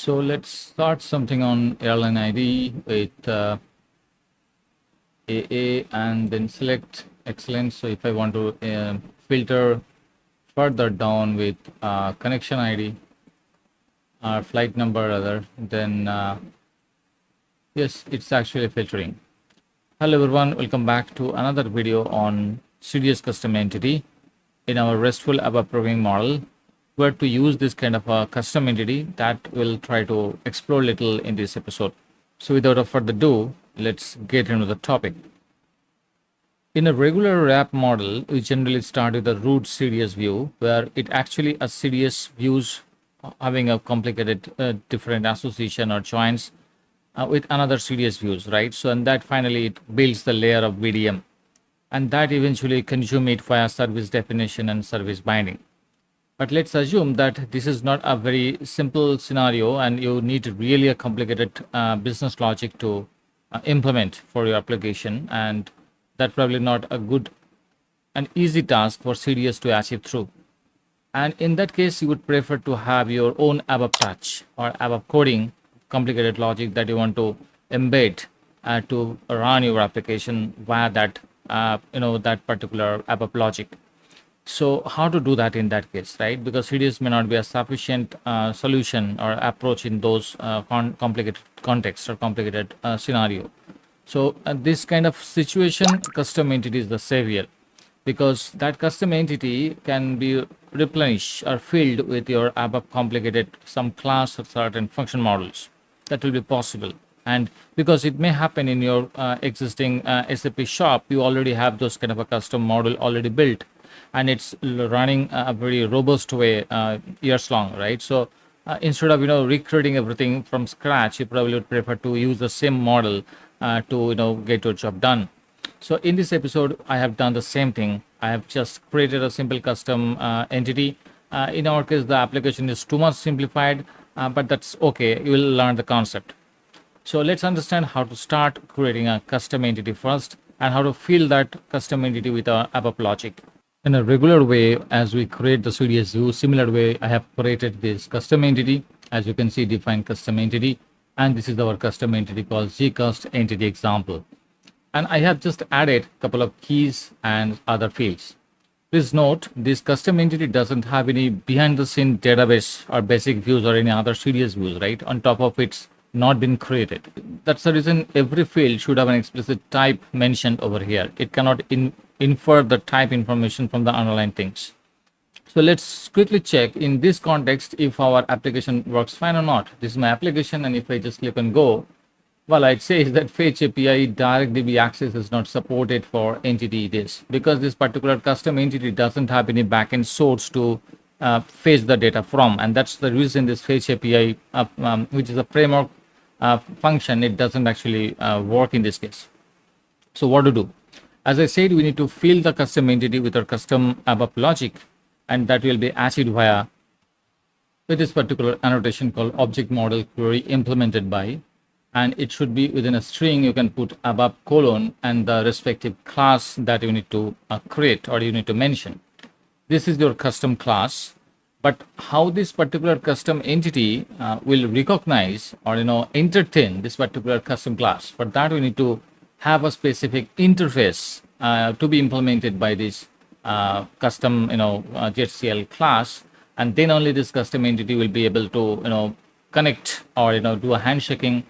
So let's start something on airline ID with AA and then select excellent. So if I want to filter further down with connection ID or flight number rather, then yes, it's actually filtering. Hello everyone, welcome back to another video on CDS custom entity in our RESTful ABAP programming model, where to use this kind of a custom entity that we'll try to explore a little in this episode. So without further ado, let's get into the topic. In a regular wrap model, we generally start with a root CDS view, where it actually a CDS views having a complicated different association or joins with another CDS views, right? So and that finally it builds the layer of VDM, and that eventually consume it via service definition and service binding. But let's assume that this is not a very simple scenario and you need really a complicated business logic to implement for your application, and that's probably not a good and easy task for CDS to achieve through. And in that case, you would prefer to have your own ABAP touch or ABAP coding complicated logic that you want to embed to run your application via that that particular ABAP logic. So how to do that in that case, right? Because CDS may not be a sufficient solution or approach in those complicated contexts or complicated scenario. So this kind of situation, custom entity is the savior, because that custom entity can be replenished or filled with your ABAP complicated some class or certain function models. That will be possible. And because it may happen in your existing SAP shop, you already have those kind of a custom model already built, and it's running a very robust way years long, right? So instead of recreating everything from scratch, you probably would prefer to use the same model to get your job done. So in this episode, I have done the same thing. I have just created a simple custom entity. In our case, the application is too much simplified, but that's okay. You will learn the concept. So let's understand how to start creating a custom entity first, and how to fill that custom entity with a ABAP logic. In a regular way, as we create the CDS view, similar way, I have created this custom entity. As you can see, define custom entity, and this is our custom entity called gcust entity example. And I have just added a couple of keys and other fields. Please note, this custom entity doesn't have any behind the scene database or basic views or any other CDS views, right? On top of it's not been created. That's the reason every field should have an explicit type mentioned over here. It cannot infer the type information from the underlying things. So let's quickly check in this context if our application works fine or not. This is my application, and if I just click on go, well, it says that Fetch API DirectDB access is not supported for entity this, because this particular custom entity doesn't have any backend source to fetch the data from, and that's the reason this Fetch API, which is a framework function, it doesn't actually work in this case. So what to do? As I said, we need to fill the custom entity with our custom ABAP logic, and that will be achieved via with this particular annotation called object model query implemented by, and it should be within a string. You can put ABAP colon and the respective class that you need to create or you need to mention. This is your custom class, but how this particular custom entity will recognize or entertain this particular custom class, for that we need to have a specific interface to be implemented by this custom JCL class, and then only this custom entity will be able to connect or do a handshaking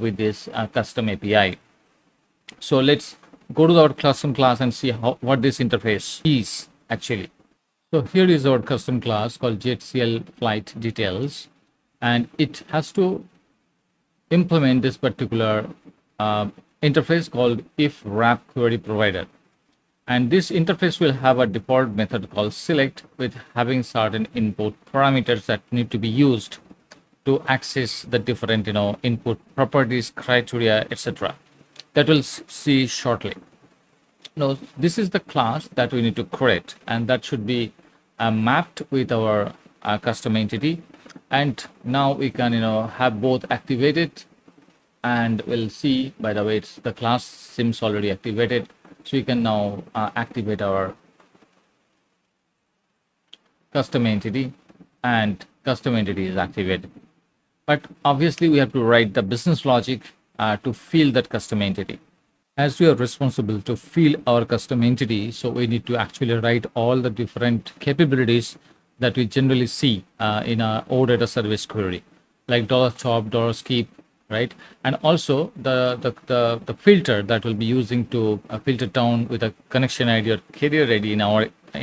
with this custom API. So let's go to our custom class and see what this interface is actually. So here is our custom class called JCL flight details, and it has to implement this particular interface called if wrap query provider. And this interface will have a default method called select, with having certain input parameters that need to be used to access the different input properties, criteria, etc. That we'll see shortly. Now this is the class that we need to create, and that should be mapped with our custom entity. And now we can have both activated, and we'll see, by the way, the class seems already activated, so we can now activate our custom entity, and custom entity is activated. But obviously, we have to write the business logic to field that custom entity. As we are responsible to field our custom entity, so we need to actually write all the different capabilities that we generally see in our OData service query, like $chop, $skip, right? And also the filter that we'll be using to filter down with a connection ID or carrier ID in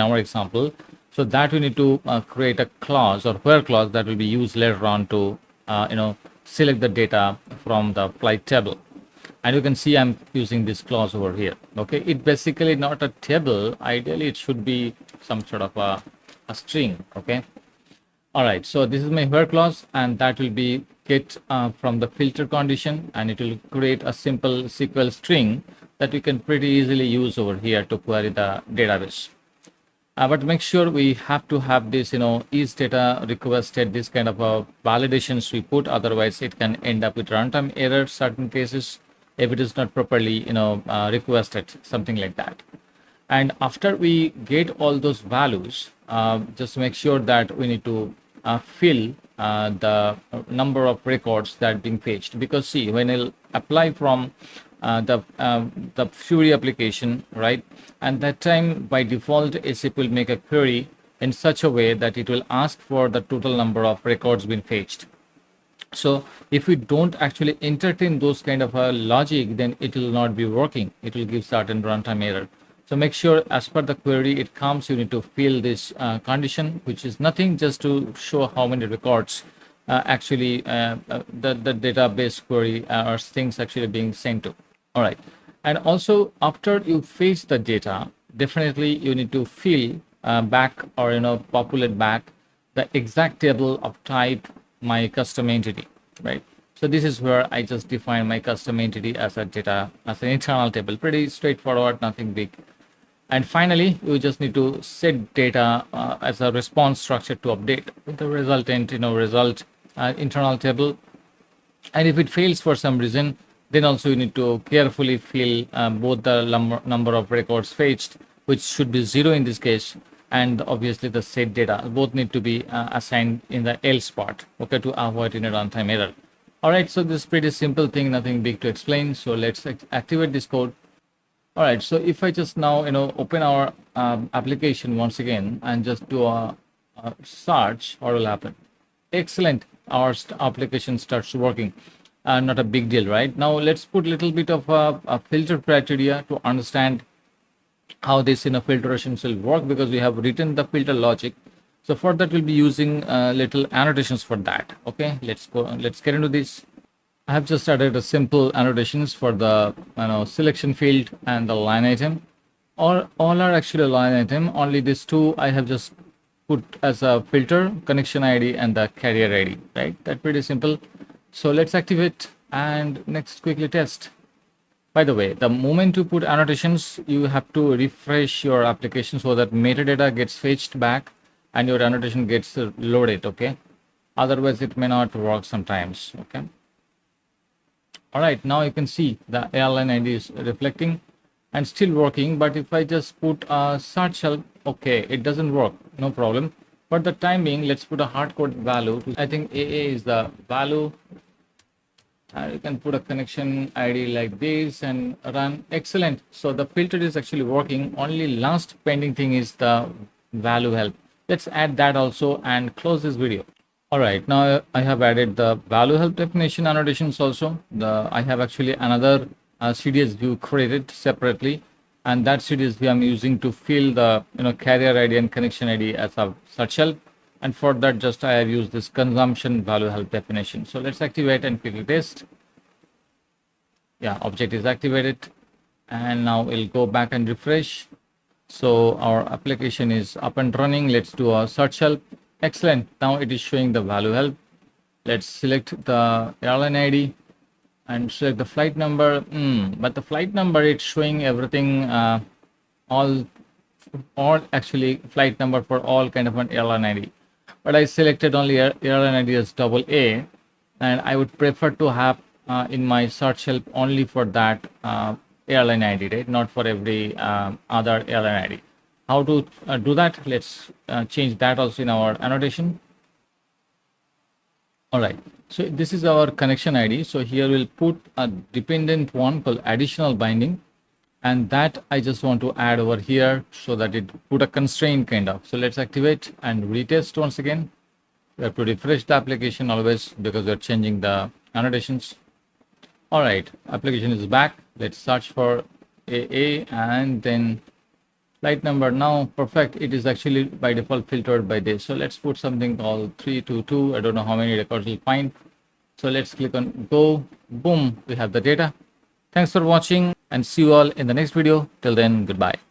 our example. So that we need to create a clause or where clause that will be used later on to select the data from the flight table. And you can see I'm using this clause over here. Okay, it basically not a table. Ideally it should be some sort of a string. Okay, all right, so this is my where clause, and that will be get from the filter condition, and it will create a simple SQL string that we can pretty easily use over here to query the database. But make sure we have to have this, is data requested, this kind of validations we put. Otherwise, it can end up with runtime error certain cases if it is not properly, requested, something like that. And after we get all those values, just make sure that we need to fill the number of records that being fetched. Because see, when I'll apply from the Fury application, right? And that time by default, SAP will make a query in such a way that it will ask for the total number of records being fetched. So if we don't actually entertain those kind of a logic, then it will not be working. It will give certain runtime error. So make sure as per the query it comes, you need to fill this condition, which is nothing, just to show how many records the database query or things actually being sent to. All right. And also after you fetch the data, definitely you need to fill back or, populate back the exact table of type my custom entity, right? So this is where I just define my custom entity as a data, as an internal table. Pretty straightforward, nothing big. And finally, you just need to set data as a response structure to update with the resultant, result internal table. And if it fails for some reason, then also you need to carefully fill both the number of records fetched, which should be 0 in this case, and obviously the set data. Both need to be assigned in the else part, okay, to avoid a runtime error. All right, so this is pretty simple thing, nothing big to explain. So let's activate this code. All right, so if I just now, open our application once again and just do a search, what will happen? Excellent, our application starts working. Not a big deal, right? Now let's put a little bit of a filter criteria to understand how this filtrations will work, because we have written the filter logic. So for that we'll be using little annotations for that. Okay, let's get into this. I have just added a simple annotations for the selection field and the line item. All are actually a line item. Only these two I have just put as a filter, connection ID and the carrier ID, right? That's pretty simple. So let's activate and next quickly test. By the way, the moment you put annotations, you have to refresh your application so that metadata gets fetched back and your annotation gets loaded, okay? Otherwise, it may not work sometimes, okay? All right, now you can see the airline ID is reflecting and still working. But if I just put a search help, okay, it doesn't work, no problem. For the time being, let's put a hardcode value. I think AA is the value. You can put a connection ID like this and run. Excellent. So the filter is actually working. Only last pending thing is the value help. Let's add that also and close this video. All right, now I have added the value help definition annotations also. I have actually another CDS view created separately, and that CDS view I'm using to fill the carrier ID and connection ID as a search help. And for that, just I have used this consumption value help definition. So let's activate and quickly test. Yeah, object is activated, and now we'll go back and refresh. So our application is up and running. Let's do a search help. Excellent. Now it is showing the value help. Let's select the airline ID and select the flight number. But the flight number, it's showing everything, all actually flight number for all kind of an airline ID. But I selected only airline ID as AA, and I would prefer to have in my search help only for that airline ID, right? Not for every other airline ID. How to do that? Let's change that also in our annotation. All right. So this is our connection ID. So here we'll put a dependent one called additional binding, and that I just want to add over here so that it put a constraint kind of. So let's activate and retest once again. We have to refresh the application always because we're changing the annotations. All right, application is back. Let's search for AA and then flight number. Now perfect, it is actually by default filtered by day. So let's put something called 322. I don't know how many records we'll find. So let's click on go. Boom, we have the data. Thanks for watching and see you all in the next video. Till then, goodbye.